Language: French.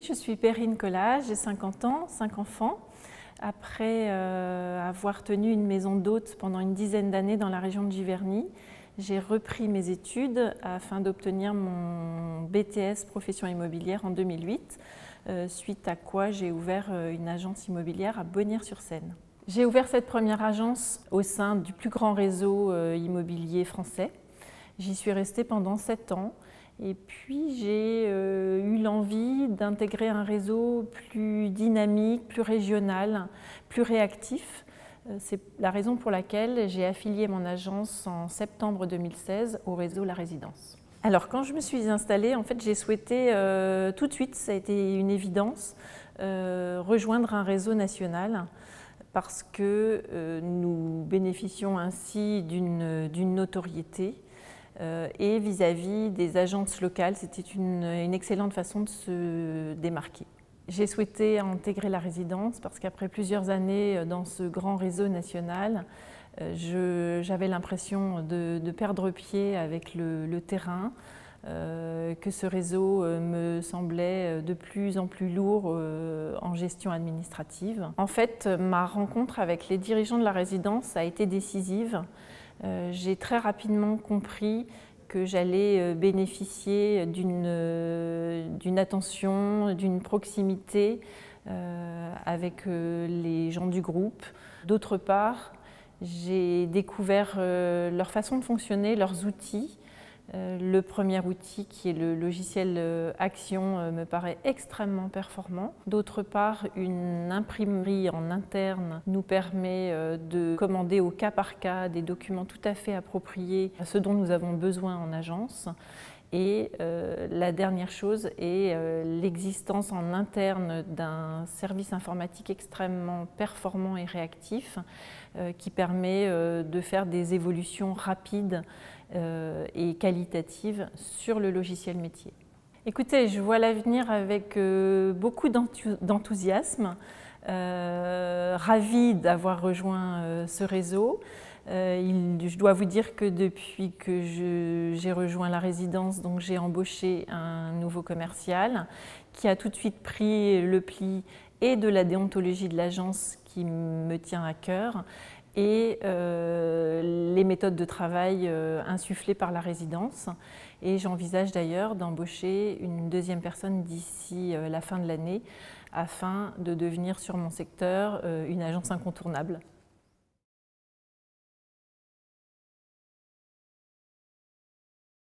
Je suis Perrine Collat, j'ai 50 ans, 5 enfants. Après avoir tenu une maison d'hôtes pendant une dizaine d'années dans la région de Giverny, j'ai repris mes études afin d'obtenir mon BTS profession immobilière en 2008, suite à quoi j'ai ouvert une agence immobilière à Bonnières-sur-Seine. J'ai ouvert cette première agence au sein du plus grand réseau immobilier français. J'y suis restée pendant 7 ans. Et puis j'ai eu l'envie d'intégrer un réseau plus dynamique, plus régional, plus réactif. C'est la raison pour laquelle j'ai affilié mon agence en septembre 2016 au réseau La Résidence. Alors quand je me suis installée, en fait, j'ai souhaité tout de suite, ça a été une évidence, rejoindre un réseau national parce que nous bénéficions ainsi d'une notoriété. Et vis-à-vis des agences locales, c'était une excellente façon de se démarquer. J'ai souhaité intégrer La Résidence parce qu'après plusieurs années dans ce grand réseau national, j'avais l'impression de perdre pied avec le terrain, que ce réseau me semblait de plus en plus lourd en gestion administrative. En fait, ma rencontre avec les dirigeants de La Résidence a été décisive. J'ai très rapidement compris que j'allais bénéficier d'une attention, d'une proximité avec les gens du groupe. D'autre part, j'ai découvert leur façon de fonctionner, leurs outils. Le premier outil, qui est le logiciel Action, me paraît extrêmement performant. D'autre part, une imprimerie en interne nous permet de commander au cas par cas des documents tout à fait appropriés à ce dont nous avons besoin en agence. Et la dernière chose est l'existence en interne d'un service informatique extrêmement performant et réactif qui permet de faire des évolutions rapides et qualitatives sur le logiciel métier. Écoutez, je vois l'avenir avec beaucoup d'enthousiasme, ravie d'avoir rejoint ce réseau. Je dois vous dire que depuis que j'ai rejoint La Résidence, donc j'ai embauché un nouveau commercial qui a tout de suite pris le pli et de la déontologie de l'agence qui me tient à cœur et les méthodes de travail insufflées par La Résidence. Et j'envisage d'ailleurs d'embaucher une deuxième personne d'ici la fin de l'année afin de devenir sur mon secteur une agence incontournable.